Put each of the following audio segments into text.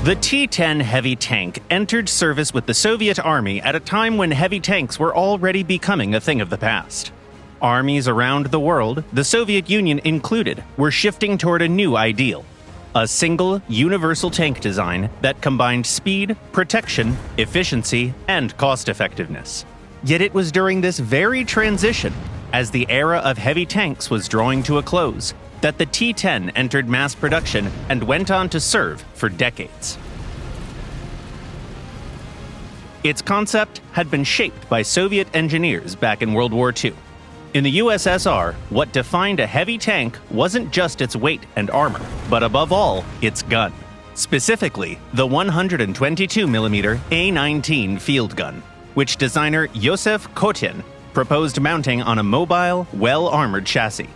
The T-10 heavy tank entered service with the Soviet Army at a time when heavy tanks were already becoming a thing of the past. Armies around the world, the Soviet Union included, were shifting toward a new ideal: a single, universal tank design that combined speed, protection, efficiency, and cost-effectiveness. Yet it was during this very transition, as the era of heavy tanks was drawing to a close, that the T-10 entered mass production and went on to serve for decades. Its concept had been shaped by Soviet engineers back in World War II. In the USSR, what defined a heavy tank wasn't just its weight and armor, but above all, its gun. Specifically, the 122mm A-19 field gun, which designer Yosef Kotin proposed mounting on a mobile, well-armored chassis.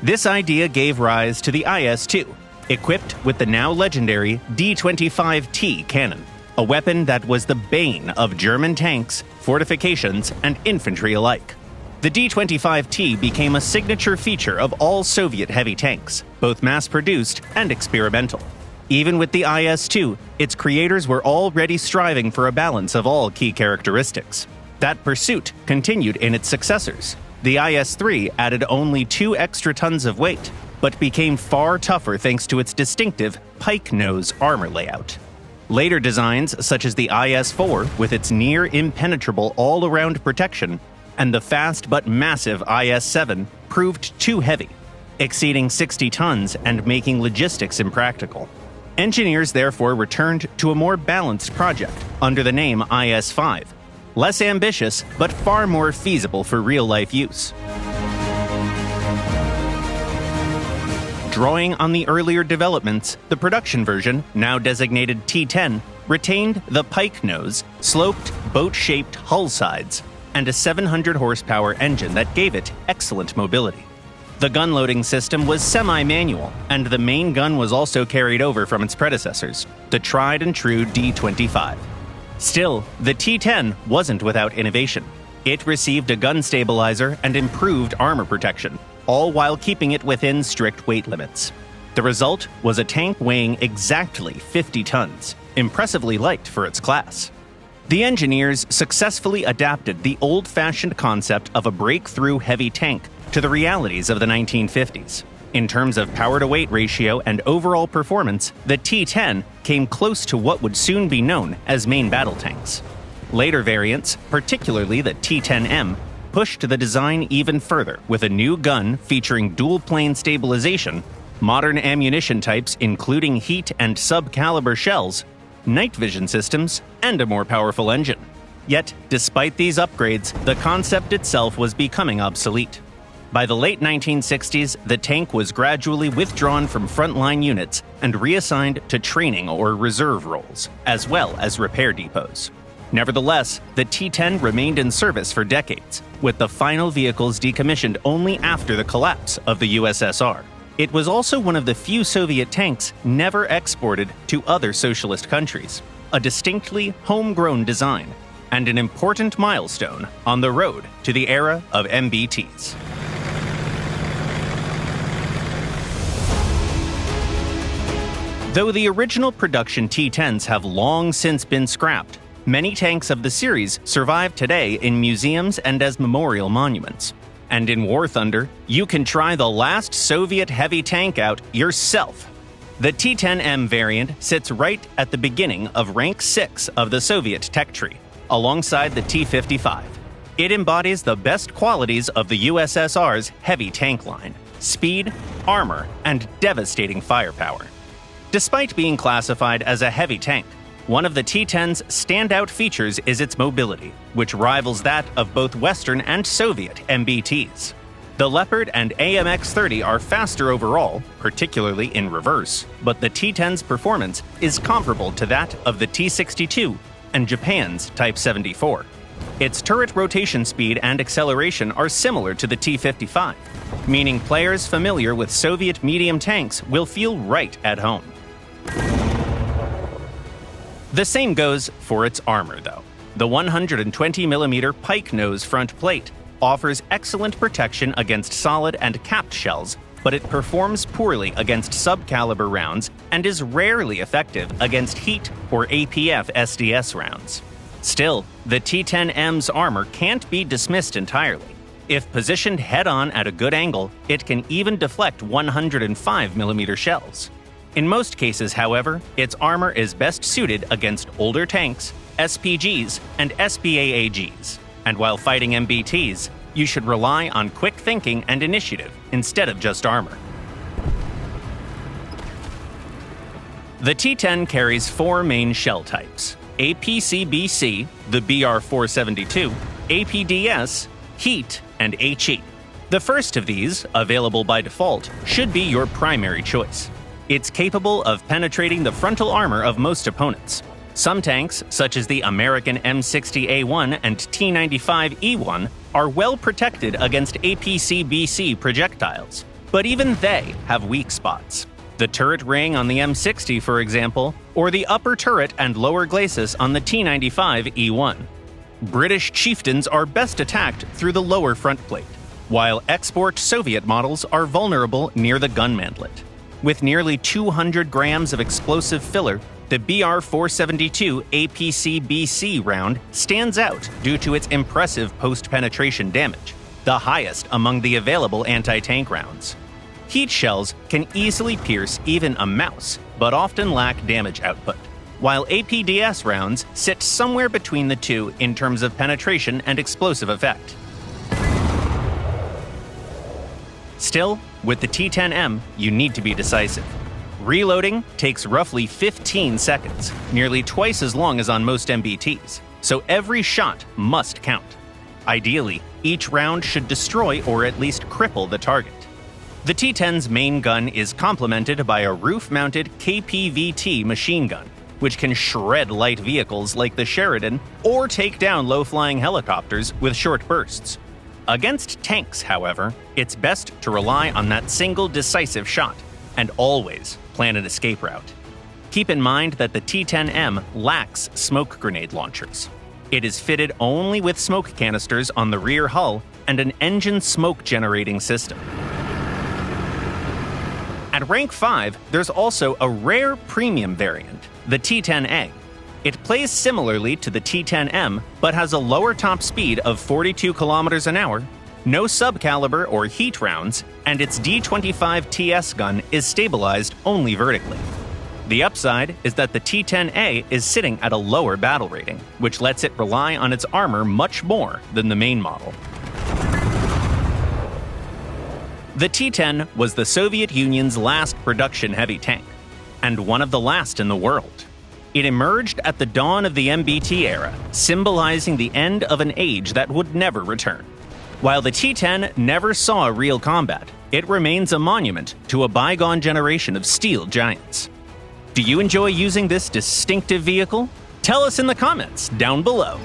This idea gave rise to the IS-2, equipped with the now legendary D-25T cannon, a weapon that was the bane of German tanks, fortifications, and infantry alike. The D-25T became a signature feature of all Soviet heavy tanks, both mass-produced and experimental. Even with the IS-2, its creators were already striving for a balance of all key characteristics. That pursuit continued in its successors. The IS-3 added only 2 extra tons of weight, but became far tougher thanks to its distinctive pike nose armor layout. Later designs, such as the IS-4 with its near-impenetrable all-around protection, and the fast but massive IS-7 proved too heavy, exceeding 60 tons and making logistics impractical. Engineers therefore returned to a more balanced project under the name IS-5, less ambitious but far more feasible for real-life use. Drawing on the earlier developments, the production version, now designated T-10, retained the pike nose, sloped, boat-shaped hull sides, and a 700-horsepower engine that gave it excellent mobility. The gun loading system was semi-manual, and the main gun was also carried over from its predecessors, the tried-and-true D-25. Still, the T-10 wasn't without innovation. It received a gun stabilizer and improved armor protection, all while keeping it within strict weight limits. The result was a tank weighing exactly 50 tons, impressively light for its class. The engineers successfully adapted the old-fashioned concept of a breakthrough heavy tank to the realities of the 1950s. In terms of power-to-weight ratio and overall performance, the T-10 came close to what would soon be known as main battle tanks. Later variants, particularly the T-10M, pushed the design even further with a new gun featuring dual-plane stabilization, modern ammunition types including heat and sub-caliber shells, night vision systems, and a more powerful engine. Yet, despite these upgrades, the concept itself was becoming obsolete. By the late 1960s, the tank was gradually withdrawn from frontline units and reassigned to training or reserve roles, as well as repair depots. Nevertheless, the T-10 remained in service for decades, with the final vehicles decommissioned only after the collapse of the USSR. It was also one of the few Soviet tanks never exported to other socialist countries, a distinctly homegrown design, and an important milestone on the road to the era of MBTs. Though the original production T-10s have long since been scrapped, many tanks of the series survive today in museums and as memorial monuments. And in War Thunder, you can try the last Soviet heavy tank out yourself. The T-10M variant sits right at the beginning of rank 6 of the Soviet tech tree, alongside the T-55. It embodies the best qualities of the USSR's heavy tank line: speed, armor, and devastating firepower. Despite being classified as a heavy tank, one of the T-10's standout features is its mobility, which rivals that of both Western and Soviet MBTs. The Leopard and AMX-30 are faster overall, particularly in reverse, but the T-10's performance is comparable to that of the T-62 and Japan's Type 74. Its turret rotation speed and acceleration are similar to the T-55, meaning players familiar with Soviet medium tanks will feel right at home. The same goes for its armor, though. The 120mm pike nose front plate offers excellent protection against solid and capped shells but it performs poorly against sub-caliber rounds and is rarely effective against heat or APF SDS rounds. Still, the T-10M's armor can't be dismissed entirely. If positioned head-on at a good angle, it can even deflect 105mm shells. In most cases, however, its armor is best suited against older tanks, SPGs, and SPAAGs. And while fighting MBTs, you should rely on quick thinking and initiative instead of just armor. The T-10 carries 4 main shell types: APCBC, the BR-472, APDS, Heat, and HE. The first of these, available by default, should be your primary choice. It's capable of penetrating the frontal armor of most opponents. Some tanks, such as the American M60A1 and T95E1, are well protected against APCBC projectiles, but even they have weak spots. The turret ring on the M60, for example, or the upper turret and lower glacis on the T95E1. British chieftains are best attacked through the lower front plate, while export Soviet models are vulnerable near the gun mantlet. With nearly 200 grams of explosive filler, the BR-472 APCBC round stands out due to its impressive post-penetration damage, the highest among the available anti-tank rounds. Heat shells can easily pierce even a mouse, but often lack damage output, while APDS rounds sit somewhere between the two in terms of penetration and explosive effect. Still, with the T-10M, you need to be decisive. Reloading takes roughly 15 seconds, nearly twice as long as on most MBTs, so every shot must count. Ideally, each round should destroy or at least cripple the target. The T-10's main gun is complemented by a roof-mounted KPVT machine gun, which can shred light vehicles like the Sheridan or take down low-flying helicopters with short bursts. Against tanks, however, it's best to rely on that single decisive shot, and always plan an escape route. Keep in mind that the T-10M lacks smoke grenade launchers. It is fitted only with smoke canisters on the rear hull and an engine smoke generating system. At rank 5, there's also a rare premium variant, the T-10A. It plays similarly to the T-10M, but has a lower top speed of 42 kilometers an hour, no sub-caliber or heat rounds, and its D25 TS gun is stabilized only vertically. The upside is that the T-10A is sitting at a lower battle rating, which lets it rely on its armor much more than the main model. The T-10 was the Soviet Union's last production heavy tank, and one of the last in the world. It emerged at the dawn of the MBT era, symbolizing the end of an age that would never return. While the T-10 never saw real combat, it remains a monument to a bygone generation of steel giants. Do you enjoy using this distinctive vehicle? Tell us in the comments down below.